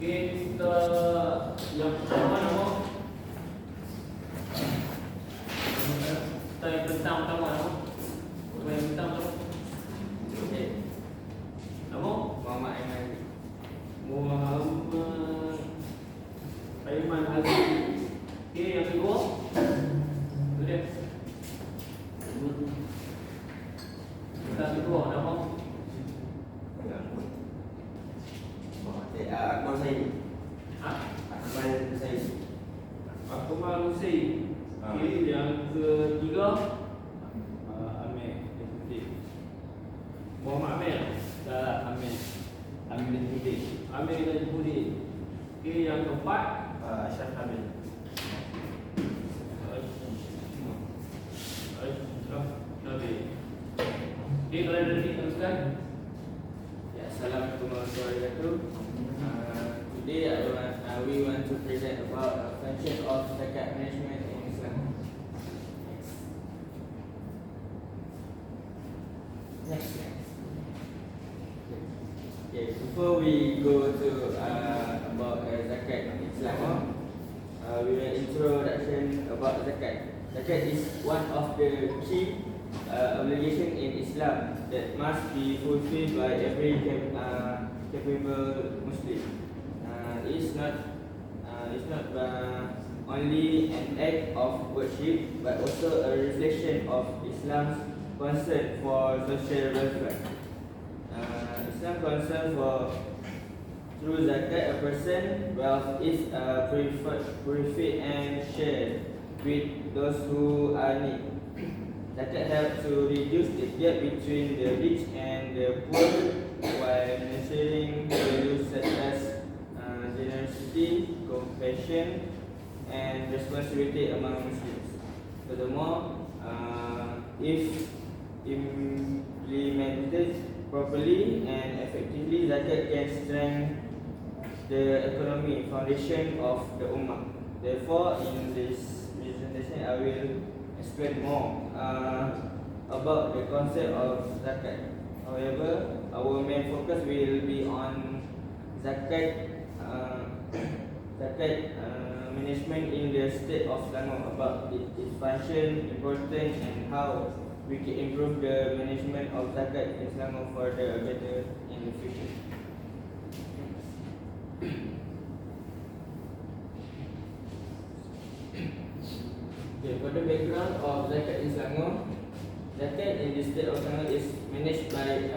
Kita yang pertama nama. Kita yang pertama nama. Yang pertama. Okey. Nama Muhammad AIMAN. Muhammad AIMAN HAZIQ. Okey, yang kedua. Boleh. Yang kedua nama. AKMAL SAINI. Ha? AKMAL SAINI. AKMAL SAINI. Okey, yang ketiga. AMIR. Muhammad AMIR. AMIR. NAJMUDDIN. AMIR NAJMUDDIN. Okey, yang keempat. ASYRAF NABIL. NABIL. Okey, kalau ada lagi teruskan. Ya, Assalamualaikum warahmatullahi wabarakatuh. Today we want to present about function of zakat management in Islam. Next. Okay, before we go to about zakat in Islam, we will introduction about zakat. Zakat is one of the key obligation in Islam that must be fulfilled by every capable Muslim. It's not only an act of worship, but also a reflection of Islam's concern for social welfare. Islam concern for through zakat, a person's wealth is purified and shared with those who are in need. Zakat helps to reduce the gap between the rich and the poor while nurturing values such as generosity, compassion, and responsibility among Muslims. Furthermore, if implemented properly and effectively, zakat can strengthen the economic foundation of the ummah. Therefore, in this presentation, I will explain more about the concept of zakat. However, our main focus will be on zakat management in the state of Selangor, about its function, importance, and how we can improve the management of zakat in Selangor for the better in the future. Okay, for the background of zakat in Selangor, zakat in the state of Selangor is managed by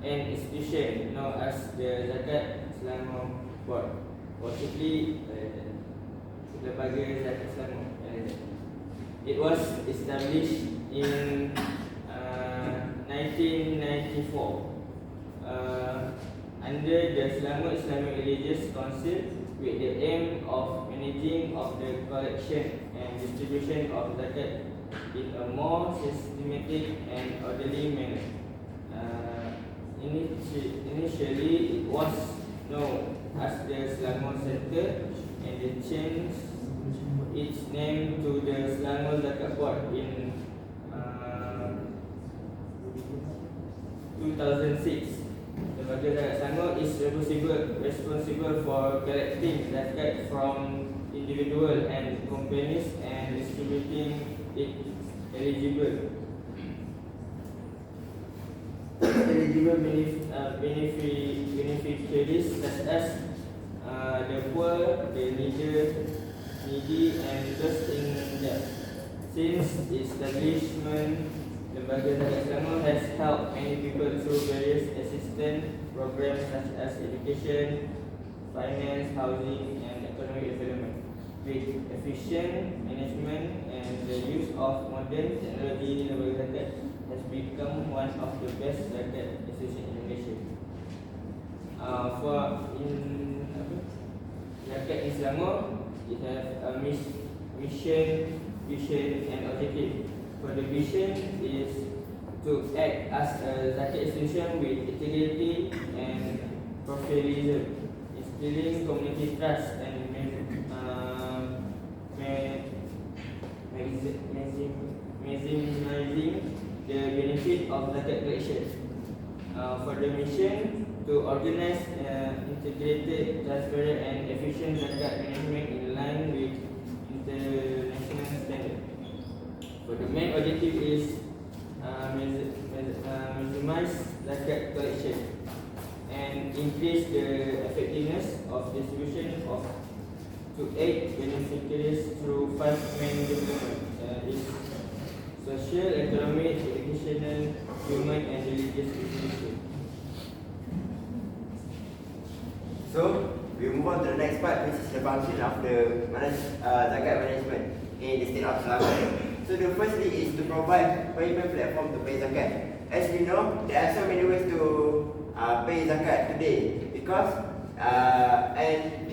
an institution known as the Zakat Selangor Board, or simply Lembaga Zakat Selangor. It was established in 1994 under the Selangor Islamic Religious Council with the aim of managing of the collection and distribution of zakat in a more systematic and orderly manner. Initially, it was known as the Selangor Center, and they changed its name to the Selangor Zakat Board in 2006. The Lembaga Zakat Selangor is responsible for collecting zakat from individual and companies and distributing it eligible beneficiaries such as the poor, the needy, and those in debt. Since establishment, Lembaga Zakat Selangor has helped many people through various assistance programs such as education, finance, housing, and economic development. With efficient management and the use of modern technology, Lembaga Zakat has become one of the best zakat institutions in Malaysia. Zakat in Selangor, it has a mission, vision, and objective. For the vision is to act as a zakat institution with integrity and professionalism, instilling community trust and maximizing the benefit of zakat collection. For the mission, to organize integrated, transparent, and efficient zakat management in line with international standard. So the main objective is maximize zakat collection and increase the effectiveness of distribution of to aid beneficiaries through 5 main development is social, economic, educational, human, and religious institution. So we move on to the next part, which is the function of the zakat management in the state of Selangor. So the firstly is to provide payment platform to pay zakat. As we know, there are so many ways to pay zakat today because and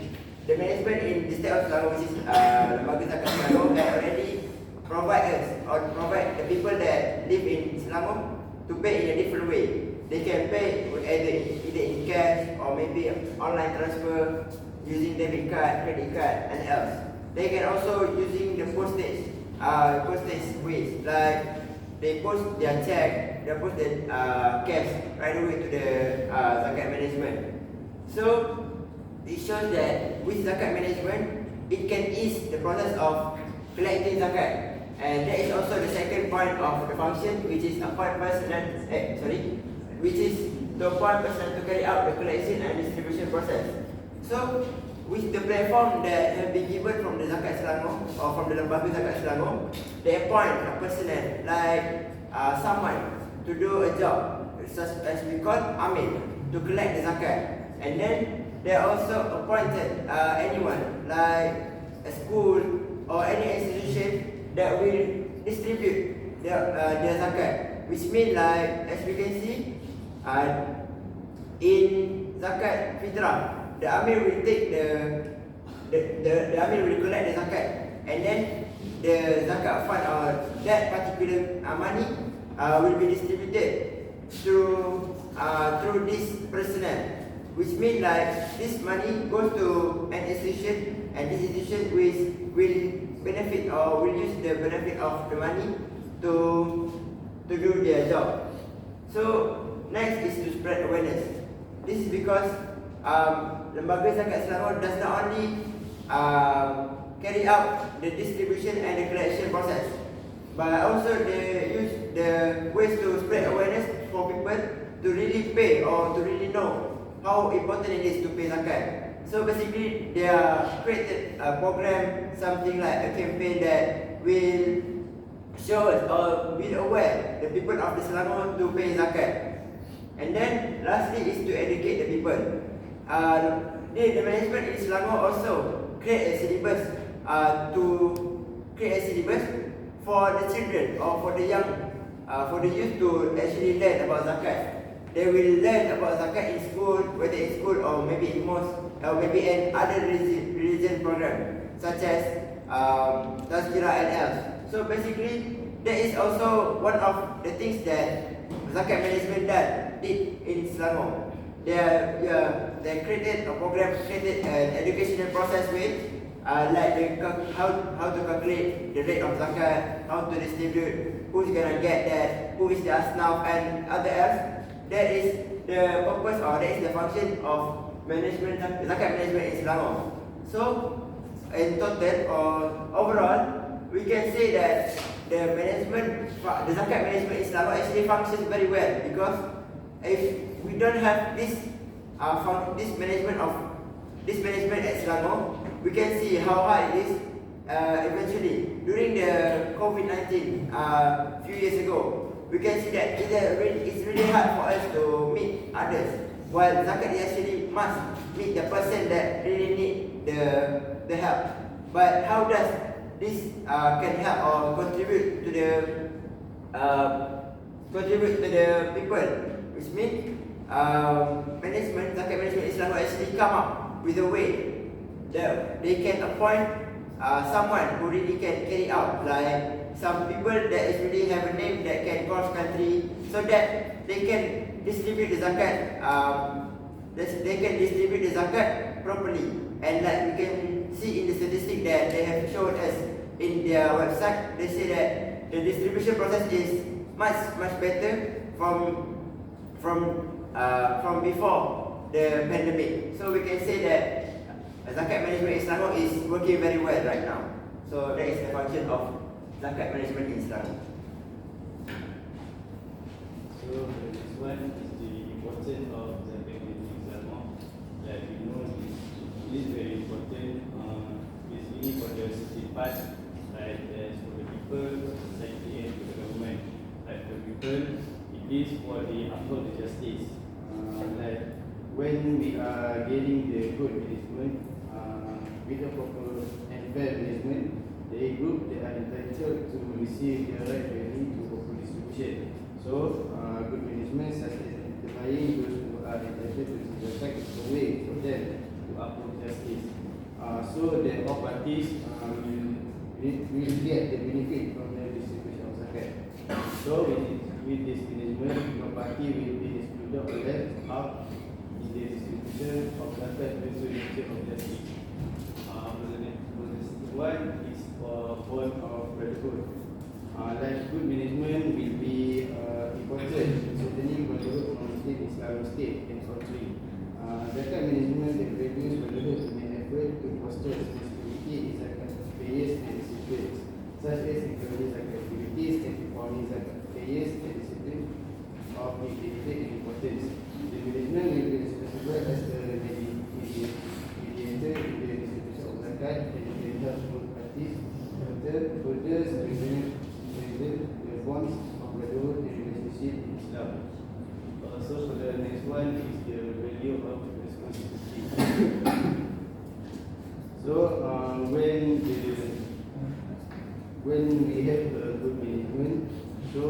the management in the state of Selangor, which is Lembaga Zakat Selangor, had already provide us or provide the people that live in Selangor to pay in a different way. They can pay either in cash or maybe online transfer using debit card, credit card, and else. They can also using the postage ways, like they post their check, they post their cash right away to the zakat management. So it shows that with zakat management, it can ease the process of collecting zakat. And that is also the second point of the function, which is appoint person which is to appoint person to carry out the collection and distribution process. So with the platform that have been given from the Zakat Selangor or from the Lembaga Zakat Selangor, they appoint a personnel like someone to do a job, such as we call AMIR, to collect the zakat. And then they also appointed anyone like a school or any institution that will distribute their zakat, which means like as we can see in zakat fitrah, the AMIR will take the AMIR will collect the zakat, and then the zakat fund or that particular money will be distributed through this personnel, which means like this money goes to an institution, and this institution will benefit or will use the benefit of the money to do their job. So next is to spread awareness. This is because Lembaga Zakat Selangor does not only carry out the distribution and the collection process, but also they use the ways to spread awareness for people to really pay or to really know how important it is to pay zakat. So basically, they are created a program, something like a campaign that will show us or be aware the people of the Selangor to pay zakat. And then lastly is to educate the people. The management in Selangor also create a syllabus for the children or for the young, for the youth to actually learn about zakat. They will learn about zakat in school, whether in school or maybe in mosque or maybe in other religion program such as Tazkirah and else. So basically, that is also one of the things that zakat management did in Selangor. They created a program, created an educational process with like how to calculate the rate of zakat, how to distribute, who's gonna get that, who is the asnaf and other else. That is the purpose or that is the function of management, zakat management in Selangor. So in total or overall, we can say that the zakat management in Selangor actually functions very well, because if we don't have this management at Selangor, we can see how hard it is eventually. During the COVID-19 few years ago, we can see that it's really hard for us to meet others, while zakat actually must meet the person that really need the help. But how does this can help or contribute to the people? Which means zakat management in Selangor actually come up with a way that they can appoint someone who really can carry out, like some people that is really have a name that can cross country, so that they can distribute the zakat. They can distribute the zakat properly, and like we can see in the statistic that they have shown us in their website, they say that the distribution process is much better from before the pandemic. So we can say that zakat management in Selangor is working very well right now. So that is the function of zakat management in Selangor. So the next one is the importance of zakat management in Selangor. Like we know, it is very important. Basically for the safety part, like as for the people, for the society, and for the government. Like for people, it is for the uphold the justice. Like when we are getting the good management, with the proper and fair management, the group they are entitled to receive their right value to proper distribution. So, good management such as identifying those who are entitled to receive the right is a way for them to uphold justice. So that all parties will get the benefit from the distribution of zakat. So with this management, no party will be excluded or left out in the distribution of zakat and distribution of justice. The one is for bond of brotherhood. Like good management will be important, certainly brotherhood among Muslim Islamic state and country. Zakat management that reduce brotherhood in an effort to foster responsibility in zakat payers and recipients, such as encouraging zakat activities and informing zakat payers and recipients of the benefit and importance. The management will be responsible as the mediator in the distribution of zakat and can help both parties further strengthen the bonds of brotherhood and relationship in Islam. So for the next one is the value of responsibility. So when we have a good management, so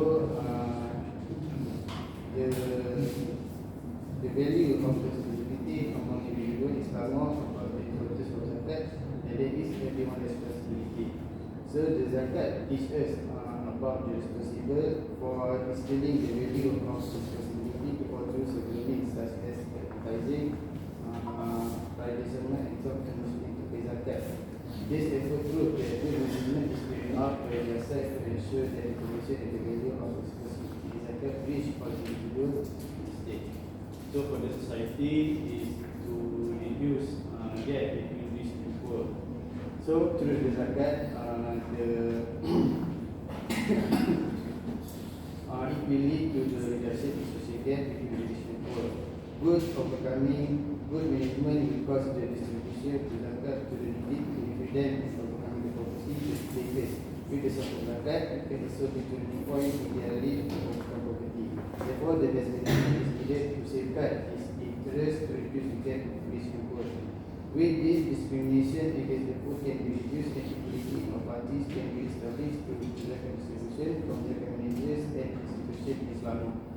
the value of responsibility among individuals is far more about the importance of zakat, and that is everyone's responsibility. So the zakat teaches us about the responsible for instilling the value of responsibility to all those means such as advertising, and talking Muslim to pay zakat. This effort proves that good management is carried out by the side to ensure that the information and the value of responsibility zakat reach all individuals in the state. So for the society is to reduce gap between rich and poor. So through the zakat, it will lead to the reduction in social gap between rich and poor. Good management will cause the distribution of zakat to the needy to benefit them and overcoming the poverty that they face. With the support of zakat, it can also be turning point in their life to overcome poverty. Therefore, the best management is needed to safeguard its interest to reduce the gap between rich and poor. With this, discrimination against the poor can be reduced and equality of parties can be established through the zakat distribution from zakat managers and institutions in Islam.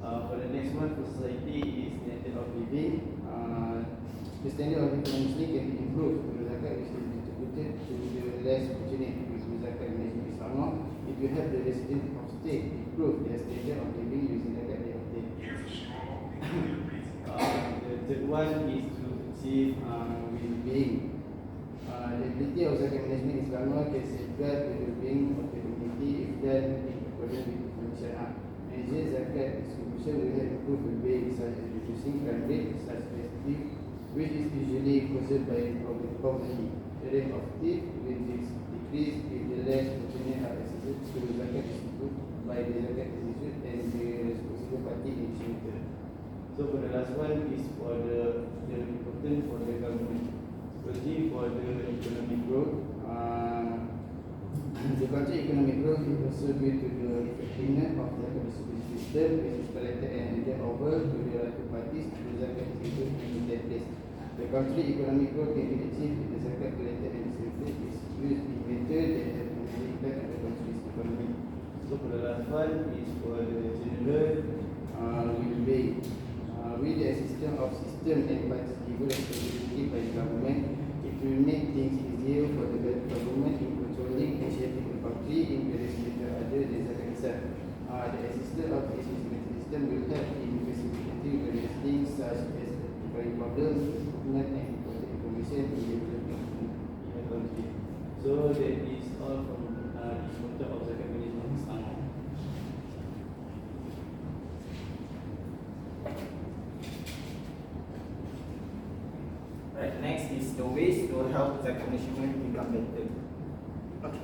For the next one, for society is standard of living. The standard of living Muslim can be improved through zakat which is distributed to the less fortunate with zakat management in Islam. If you have the resident of state improve their standard of living using zakat they obtain. The third one is to achieve well-being. The ability of zakat management in Islam can safeguard the well-being of the community if done in accordance with the Sharia. Managing zakat distribution will help improve well-being such as reducing crime rate such as theft, which is usually caused by poverty. The rate of theft will decrease if the less fortunate are accessible to zakat distributed by the zakat institute and the responsible party initiator. So for the last one is for the important for the government. Firstly, for the economic growth, the country economic growth is also due to the effectiveness of the distribution system, which is collected and handed over to the right parties to the zakat institute in that place. The country economic growth can be achieved if the zakat collected and distributed is used in method that have an impact on the country's economy. So for the last one is for the general well-being. With the assistance of system and participable responsibility by the government, it will make things easier for the government in controlling and shaping the country in various matters other than zakat itself. The assistance of this system will help in facilitating various things such as rectifying problems, improvement and important information in the country. So that is all from the concept of zakat management in Islam. Right, next is the ways to help zakat management become better. Okay.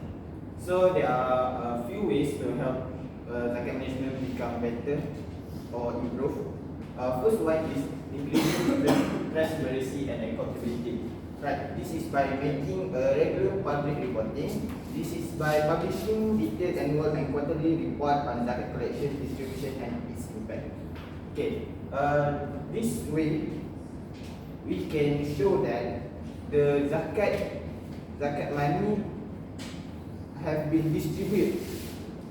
So there are a few ways to help zakat management become better or improve. First one is increasing the transparency and accountability. Right, this is by making a regular public reporting. This is by publishing detailed annual and quarterly report on zakat collection, distribution, and its impact. Okay, this way we can show that the zakat money have been distributed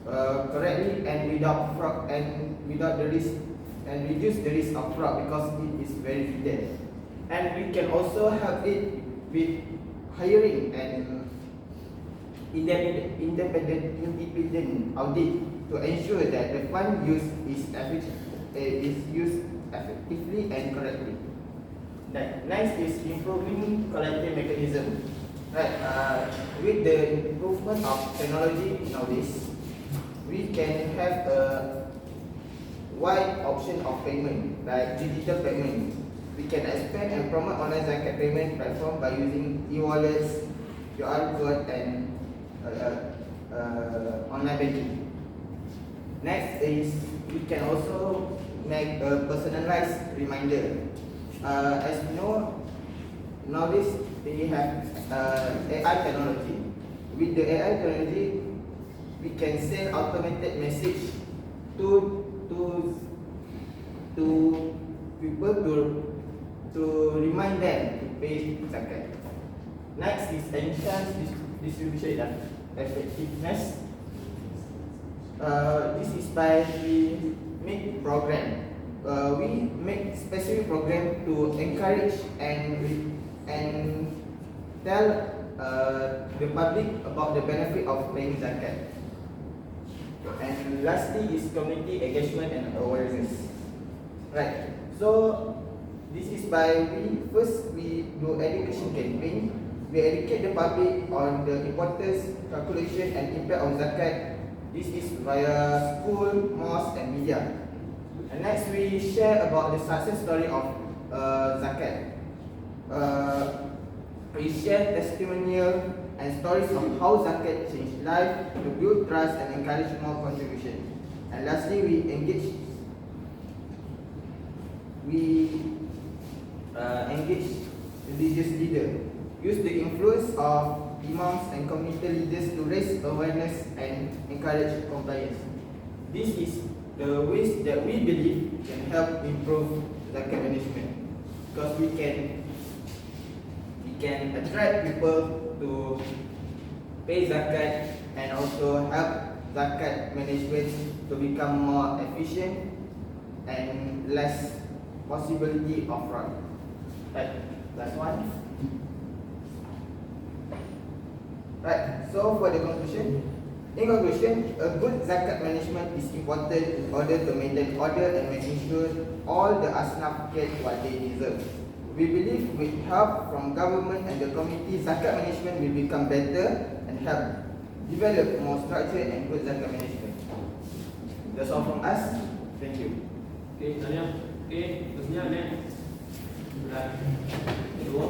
correctly and without fraud and without the risk and reduce the risk of fraud because it is very detailed. And we can also help it with hiring an independent audit to ensure that the fund use is used effectively and correctly. Next is improving collecting mechanism. Right, with the improvement of technology nowadays, we can have a wide option of payment like digital payment. We can expand and promote online zakat payment platform by using e-wallets, QR code, and online banking. Next is we can also make a personalized reminder. As you know, nowadays they have AI technology. With the AI technology, we can send automated message to people to remind them to pay zakat. Next is enhance distribution effectiveness. This is by we make program. We make specific program to encourage and tell the public about the benefit of paying zakat. And lastly is community engagement and awareness. Right. So this is by we do education campaign. We educate the public on the importance, calculation, and impact of zakat. This is via school, mosque, and media. And next we share about the success story of zakat. We share testimonial and stories of how zakat changed life, to build trust and encourage more contribution. And lastly, we engage religious leaders, use the influence of imams and community leaders to raise awareness and encourage compliance. This is the ways that we believe can help improve zakat management, because we can attract people to pay zakat and also help zakat management to become more efficient and less possibility of fraud. Right, last one. Right, so for the conclusion, in conclusion, a good zakat management is important in order to maintain order and making sure all the asnaf get what they deserve. We believe with help from government and the community, zakat management will become better and help develop more structured and good zakat management. That's all from us. Thank you. Okay, Tanya. Okay, terusnya next. Dua.